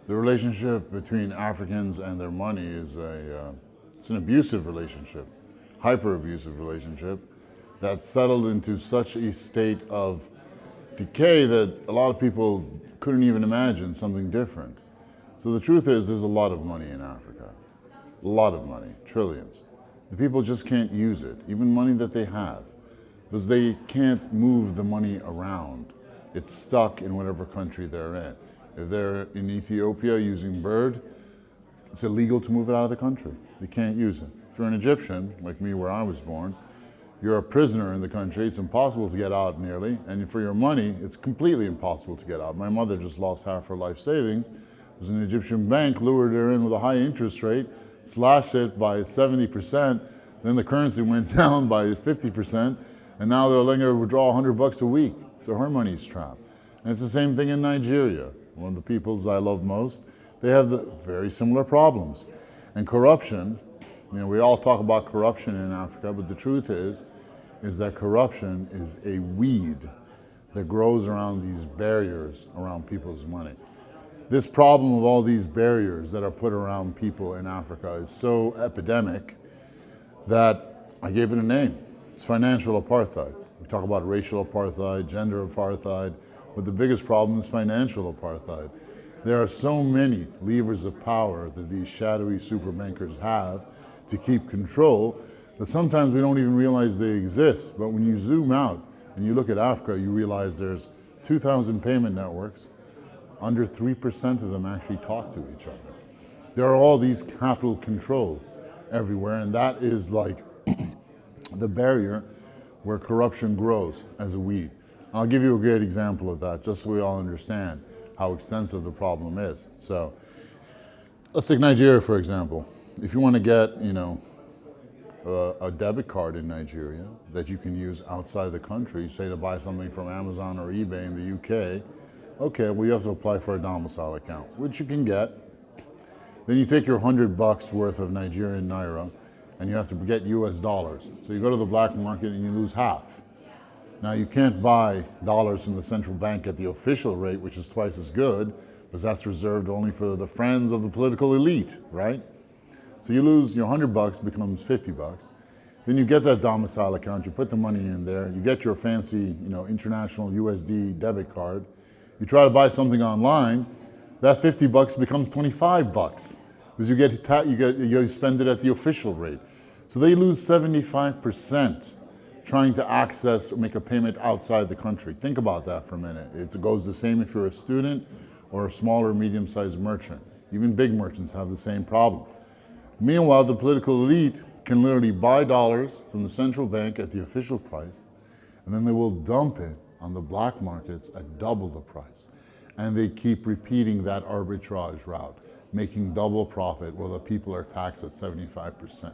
The relationship between Africans and their money is it's an abusive relationship, hyper-abusive relationship that settled into such a state of decay that a lot of people couldn't even imagine something different. So the truth is, there's a lot of money in Africa, a lot of money, trillions. The people just can't use it, even money that they have, because they can't move the money around. It's stuck in whatever country they're in. If they're in Ethiopia using bird, it's illegal to move it out of the country. They can't use it. If you're an Egyptian, like me where I was born, you're a prisoner in the country. It's impossible to get out nearly. And for your money, it's completely impossible to get out. My mother just lost half her life savings. It was an Egyptian bank, lured her in with a high interest rate, slashed it by 70%. Then the currency went down by 50%. And now they're letting her withdraw $100 a week. So her money's trapped. And it's the same thing in Nigeria, one of the peoples I love most. They have very similar problems. And corruption, we all talk about corruption in Africa, but the truth is that corruption is a weed that grows around these barriers around people's money. This problem of all these barriers that are put around people in Africa is so epidemic that I gave it a name. It's financial apartheid. We talk about racial apartheid, gender apartheid, but the biggest problem is financial apartheid. There are so many levers of power that these shadowy super bankers have to keep control that sometimes we don't even realize they exist. But when you zoom out and you look at Africa, you realize there's 2,000 payment networks. Under 3% of them actually talk to each other. There are all these capital controls everywhere, and that is like the barrier where corruption grows as a weed. I'll give you a great example of that, just so we all understand how extensive the problem is. So let's take Nigeria, for example. If you want to get, a debit card in Nigeria that you can use outside the country, say to buy something from Amazon or eBay in the UK, okay, well you have to apply for a domicile account, which you can get. Then you take your $100 worth of Nigerian naira and you have to get US dollars. So you go to the black market and you lose half. Now you can't buy dollars from the central bank at the official rate, which is twice as good, because that's reserved only for the friends of the political elite, right? So you lose your $100 becomes $50. Then you get that domicile account, you put the money in there, you get your fancy, international USD debit card. You try to buy something online, that $50 becomes $25 because you spend it at the official rate. So they lose 75% trying to access or make a payment outside the country. Think about that for a minute. It goes the same if you're a student or a small or medium-sized merchant. Even big merchants have the same problem. Meanwhile, the political elite can literally buy dollars from the central bank at the official price, and then they will dump it on the black markets at double the price. And they keep repeating that arbitrage route, making double profit while the people are taxed at 75%.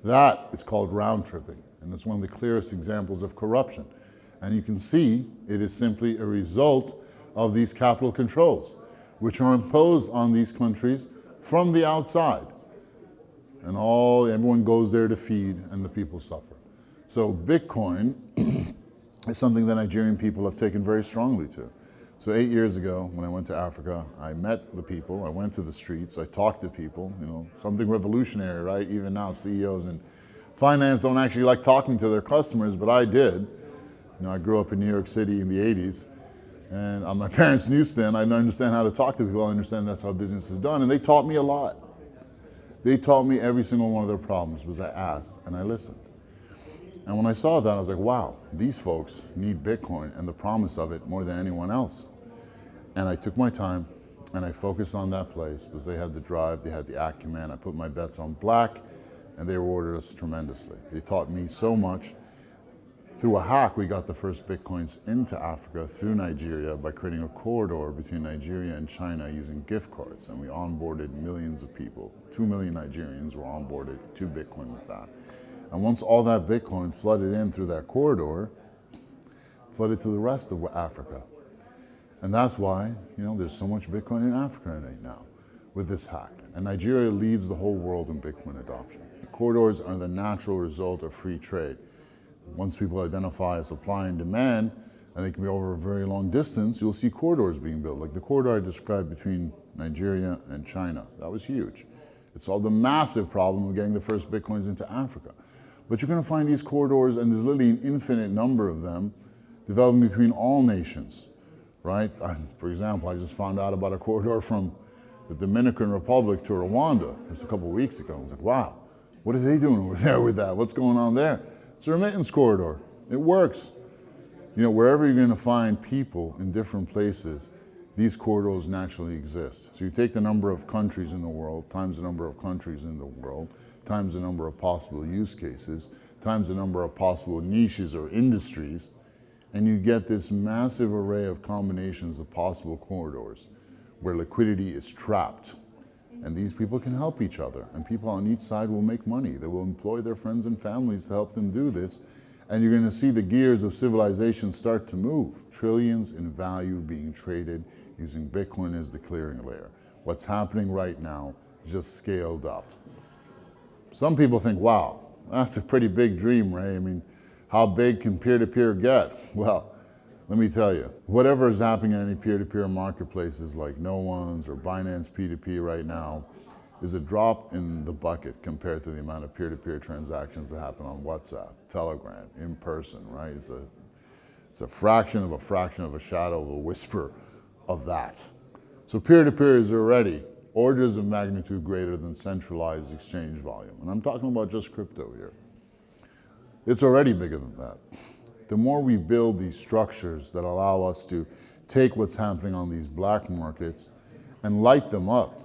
That is called round tripping, and it's one of the clearest examples of corruption. And you can see it is simply a result of these capital controls, which are imposed on these countries from the outside. And everyone goes there to feed, and the people suffer. So Bitcoin is something that Nigerian people have taken very strongly to. So 8 years ago, when I went to Africa, I met the people, I went to the streets, I talked to people, something revolutionary, right? Even now, CEOs in finance don't actually like talking to their customers, but I did. I grew up in New York City in the 80s, and my parents knew then, I didn't understand how to talk to people, I understand that's how business is done, and they taught me a lot. They taught me every single one of their problems because I asked and I listened. And when I saw that, I was like, wow, these folks need Bitcoin and the promise of it more than anyone else. And I took my time and I focused on that place because they had the drive, they had the acumen. I put my bets on black and they rewarded us tremendously. They taught me so much. Through a hack, we got the first Bitcoins into Africa through Nigeria by creating a corridor between Nigeria and China using gift cards. And we onboarded millions of people. 2 million Nigerians were onboarded to Bitcoin with that. And once all that Bitcoin flooded in through that corridor, flooded to the rest of Africa. And that's why, there's so much Bitcoin in Africa right now with this hack. And Nigeria leads the whole world in Bitcoin adoption. The corridors are the natural result of free trade. Once people identify supply and demand, and they can be over a very long distance, you'll see corridors being built. Like the corridor I described between Nigeria and China, that was huge. It solved the massive problem of getting the first Bitcoins into Africa. But you're going to find these corridors, and there's literally an infinite number of them, developing between all nations, right? For example, I just found out about a corridor from the Dominican Republic to Rwanda just a couple of weeks ago. I was like, wow, what are they doing over there with that? What's going on there? It's a remittance corridor. It works. You know, wherever you're going to find people in different places, these corridors naturally exist. So you take the number of countries in the world, times the number of countries in the world, times the number of possible use cases, times the number of possible niches or industries, and you get this massive array of combinations of possible corridors where liquidity is trapped. And these people can help each other, and people on each side will make money. They will employ their friends and families to help them do this, and you're going to see the gears of civilization start to move. Trillions in value being traded using Bitcoin as the clearing layer. What's happening right now is just scaled up. Some people think, wow, that's a pretty big dream, Ray. I mean, how big can peer-to-peer get? Well, let me tell you, whatever is happening in any peer-to-peer marketplaces like No One's or Binance P2P right now is a drop in the bucket compared to the amount of peer-to-peer transactions that happen on WhatsApp, Telegram, in person, right? It's a fraction of a shadow of a whisper of that. So peer-to-peer is already orders of magnitude greater than centralized exchange volume. And I'm talking about just crypto here. It's already bigger than that. The more we build these structures that allow us to take what's happening on these black markets and light them up,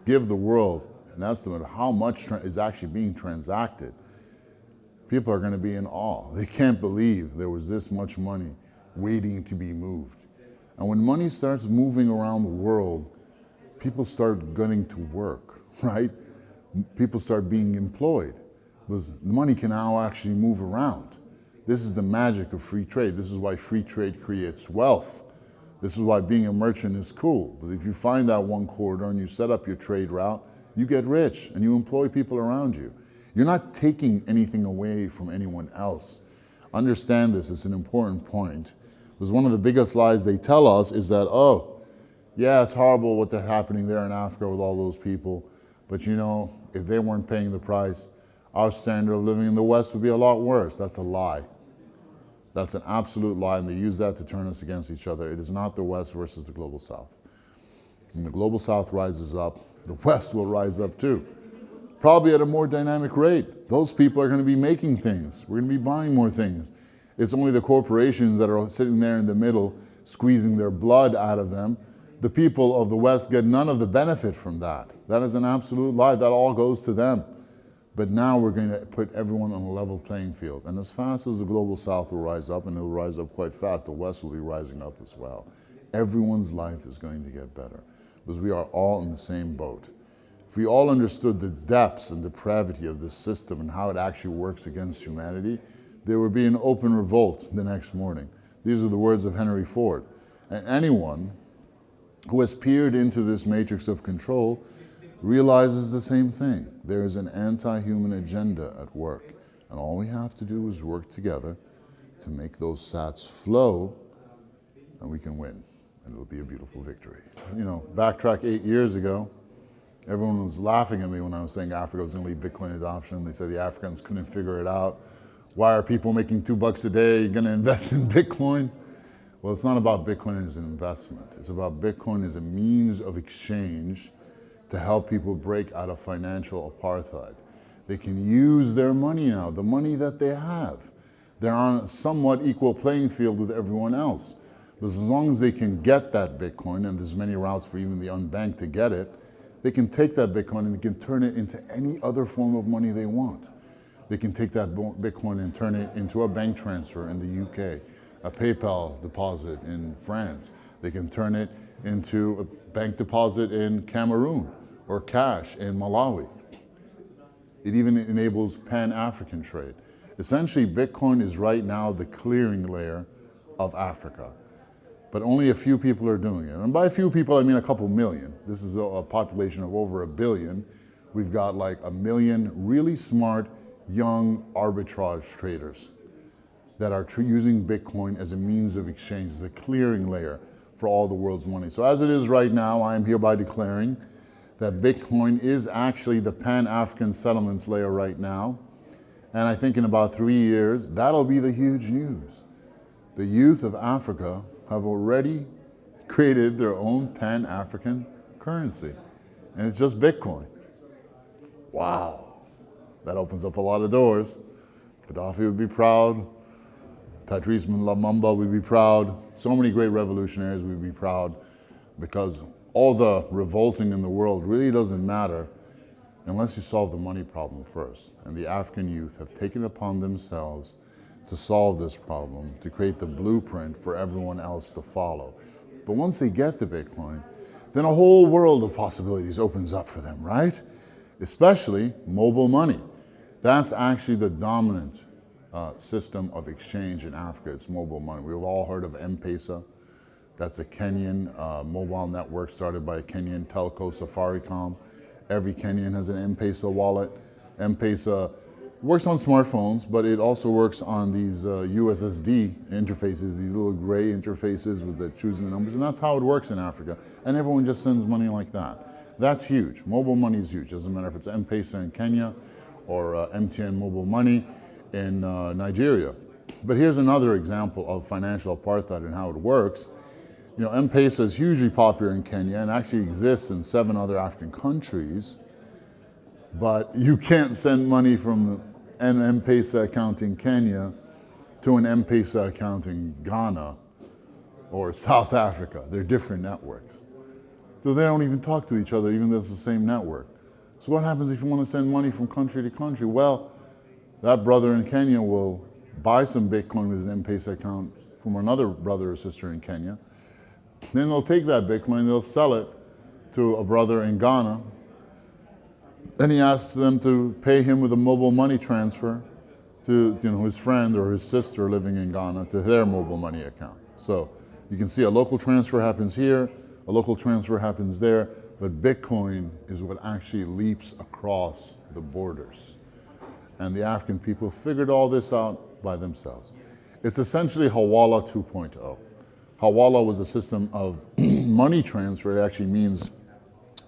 give the world an estimate of how much is actually being transacted, people are going to be in awe. They can't believe there was this much money waiting to be moved. And when money starts moving around the world, people start getting to work, right? People start being employed because the money can now actually move around. This is the magic of free trade. This is why free trade creates wealth. This is why being a merchant is cool. Because if you find that one corridor and you set up your trade route, you get rich and you employ people around you. You're not taking anything away from anyone else. Understand this, it's an important point. Because one of the biggest lies they tell us is that, oh, yeah, it's horrible what's happening there in Africa with all those people, but you know, if they weren't paying the price, our standard of living in the West would be a lot worse. That's a lie. That's an absolute lie, and they use that to turn us against each other. It is not the West versus the Global South. When the Global South rises up, the West will rise up too. Probably at a more dynamic rate. Those people are going to be making things. We're going to be buying more things. It's only the corporations that are sitting there in the middle, squeezing their blood out of them. The people of the West get none of the benefit from that. That is an absolute lie. That all goes to them. But now we're going to put everyone on a level playing field. And as fast as the Global South will rise up, and it will rise up quite fast, the West will be rising up as well. Everyone's life is going to get better because we are all in the same boat. If we all understood the depths and depravity of this system and how it actually works against humanity, there would be an open revolt the next morning. These are the words of Henry Ford. And anyone who has peered into this matrix of control realizes the same thing. There is an anti-human agenda at work. And all we have to do is work together to make those sats flow, and we can win. And it'll be a beautiful victory. You know, backtrack 8 years ago, everyone was laughing at me when I was saying Africa was going to lead Bitcoin adoption. They said the Africans couldn't figure it out. Why are people making $2 a day? You're going to invest in Bitcoin? Well, it's not about Bitcoin as an investment. It's about Bitcoin as a means of exchange to help people break out of financial apartheid. They can use their money now, the money that they have. They're on a somewhat equal playing field with everyone else. But as long as they can get that Bitcoin, and there's many routes for even the unbanked to get it, they can take that Bitcoin and they can turn it into any other form of money they want. They can take that Bitcoin and turn it into a bank transfer in the UK, a PayPal deposit in France. They can turn it into a bank deposit in Cameroon or cash in Malawi. It even enables Pan-African trade. Essentially, Bitcoin is right now the clearing layer of Africa. But only a few people are doing it. And by a few people, I mean a couple million. This is a population of over 1 billion. We've got like 1 million really smart, young arbitrage traders. that are using Bitcoin as a means of exchange, as a clearing layer for all the world's money. So as it is right now, I am hereby declaring that Bitcoin is actually the Pan-African settlements layer right now. And I think in about 3 years, that'll be the huge news. The youth of Africa have already created their own Pan-African currency. And it's just Bitcoin. Wow. That opens up a lot of doors. Gaddafi would be proud. Patrice Lumumba would be proud. So many great revolutionaries would be proud, because all the revolting in the world really doesn't matter unless you solve the money problem first. And the African youth have taken it upon themselves to solve this problem, to create the blueprint for everyone else to follow. But once they get the Bitcoin, then a whole world of possibilities opens up for them, right? Especially mobile money. That's actually the dominant system of exchange in Africa. It's mobile money. We've all heard of M-Pesa. That's a Kenyan mobile network started by a Kenyan telco, Safaricom. Every Kenyan has an M-Pesa wallet. M-Pesa works on smartphones, but it also works on these USSD interfaces, these little gray interfaces with the choosing the numbers, and that's how it works in Africa. And everyone just sends money like that. That's huge. Mobile money is huge. Doesn't matter if it's M-Pesa in Kenya or MTN mobile money in Nigeria. But here's another example of financial apartheid and how it works. You know, M-Pesa is hugely popular in Kenya and actually exists in 7 other African countries, but you can't send money from an M-Pesa account in Kenya to an M-Pesa account in Ghana or South Africa. They're different networks. So they don't even talk to each other, even though it's the same network. So what happens if you want to send money from country to country? Well, that brother in Kenya will buy some Bitcoin with his M-Pesa account from another brother or sister in Kenya. Then they'll take that Bitcoin, they'll sell it to a brother in Ghana. Then he asks them to pay him with a mobile money transfer to his friend or his sister living in Ghana to their mobile money account. So you can see a local transfer happens here, a local transfer happens there, but Bitcoin is what actually leaps across the borders. And the African people figured all this out by themselves. It's essentially Hawala 2.0. Hawala was a system of money transfer. It actually means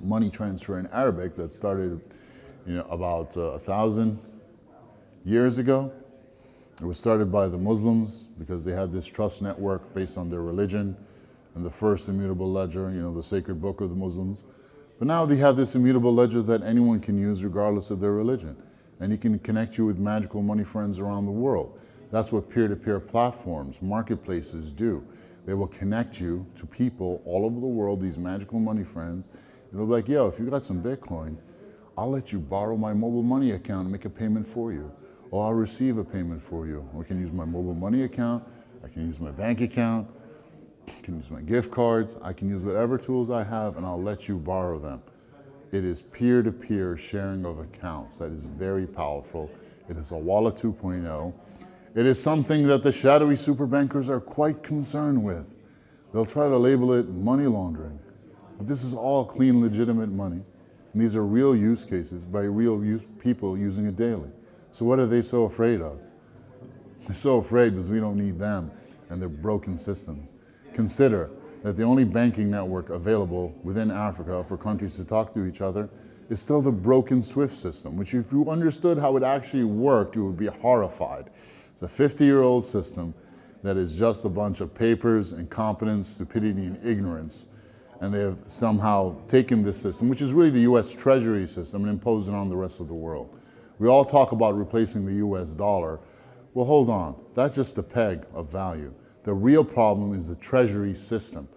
money transfer in Arabic that started about 1,000 years ago. It was started by the Muslims because they had this trust network based on their religion and the first immutable ledger, the sacred book of the Muslims. But now they have this immutable ledger that anyone can use regardless of their religion. And he can connect you with magical money friends around the world. That's what peer-to-peer platforms, marketplaces do. They will connect you to people all over the world, these magical money friends. They'll be like, yo, if you got some Bitcoin, I'll let you borrow my mobile money account and make a payment for you. Or I'll receive a payment for you. Or I can use my mobile money account, I can use my bank account, I can use my gift cards, I can use whatever tools I have and I'll let you borrow them. It is peer-to-peer sharing of accounts. That is very powerful. It is a Hawala 2.0. It is something that the shadowy super bankers are quite concerned with. They'll try to label it money laundering. But this is all clean, legitimate money. And these are real use cases by real people using it daily. So what are they so afraid of? They're so afraid because we don't need them and their broken systems. Consider that the only banking network available within Africa for countries to talk to each other is still the broken SWIFT system, which if you understood how it actually worked, you would be horrified. It's a 50-year-old system that is just a bunch of papers, incompetence, stupidity, and ignorance. And they have somehow taken this system, which is really the US Treasury system, and imposed it on the rest of the world. We all talk about replacing the US dollar. Well, hold on. That's just a peg of value. The real problem is the Treasury system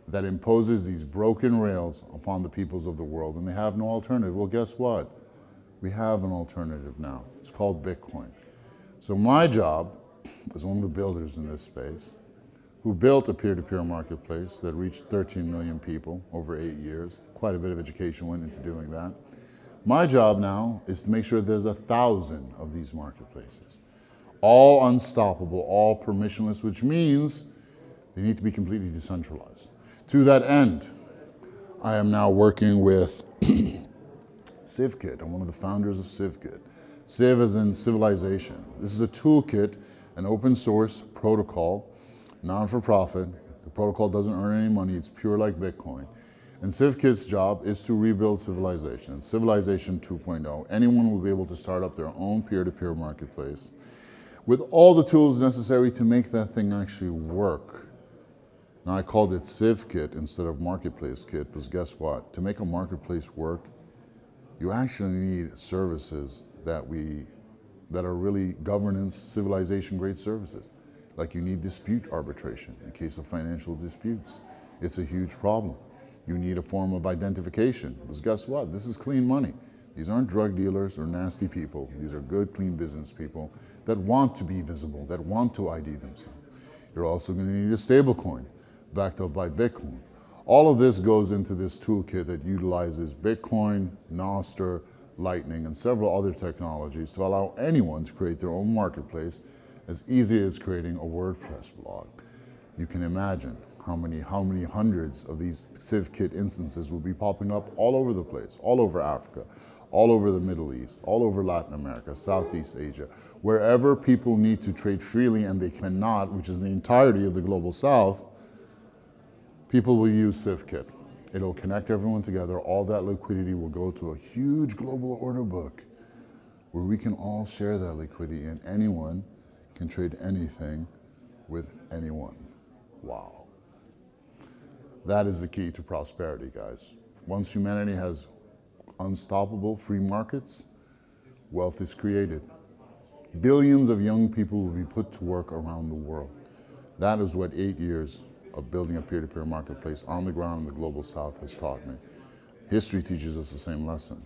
that imposes these broken rails upon the peoples of the world, and they have no alternative. Well, guess what? We have an alternative now. It's called Bitcoin. So my job, as one of the builders in this space, who built a peer-to-peer marketplace that reached 13 million people over 8 years, quite a bit of education went into doing that. My job now is to make sure there's 1,000 of these marketplaces, all unstoppable, all permissionless, which means they need to be completely decentralized. To that end, I am now working with CivKit. I'm one of the founders of CivKit. Civ as in civilization. This is a toolkit an open source protocol, non-for-profit. The protocol doesn't earn any money, it's pure like Bitcoin. And CivKit's job is to rebuild civilization. Civilization 2.0. Anyone will be able to start up their own peer-to-peer marketplace with all the tools necessary to make that thing actually work. Now I called it CivKit instead of Marketplace Kit, because guess what? To make a marketplace work, you actually need services that are really governance, civilization-grade services. Like you need dispute arbitration in case of financial disputes. It's a huge problem. You need a form of identification, because guess what? This is clean money. These aren't drug dealers or nasty people. These are good, clean business people that want to be visible, that want to ID themselves. You're also going to need a stable coin backed up by Bitcoin. All of this goes into this toolkit that utilizes Bitcoin, Nostr, Lightning, and several other technologies to allow anyone to create their own marketplace as easy as creating a WordPress blog. You can imagine how many hundreds of these CivKit instances will be popping up all over the place, all over Africa, all over the Middle East, all over Latin America, Southeast Asia, wherever people need to trade freely and they cannot, which is the entirety of the global South, people will use CivKit. It'll connect everyone together. All that liquidity will go to a huge global order book where we can all share that liquidity and anyone can trade anything with anyone. Wow. That is the key to prosperity, guys. Once humanity has unstoppable free markets, wealth is created. Billions of young people will be put to work around the world. That is what 8 years of building a peer-to-peer marketplace on the ground in the global South has taught me. History teaches us the same lesson.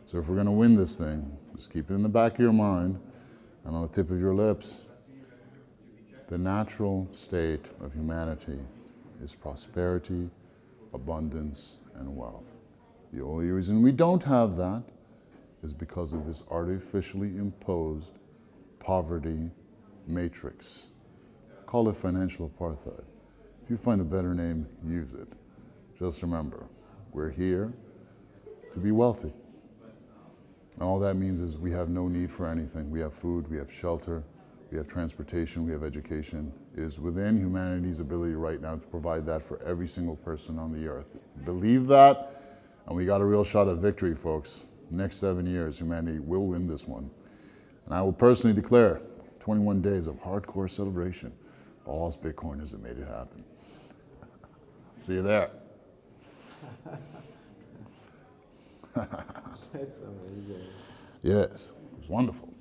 So if we're going to win this thing, just keep it in the back of your mind and on the tip of your lips. The natural state of humanity is prosperity, abundance, and wealth. The only reason we don't have that is because of this artificially imposed poverty matrix. Call it financial apartheid. If you find a better name, use it. Just remember, we're here to be wealthy. And all that means is we have no need for anything. We have food, we have shelter, we have transportation, we have education. It is within humanity's ability right now to provide that for every single person on the earth. Believe that, and we got a real shot at victory, folks. Next 7 years, humanity will win this one. And I will personally declare 21 days of hardcore celebration for all us Bitcoiners that made it happen. See you there. That's amazing. Yes, it was wonderful.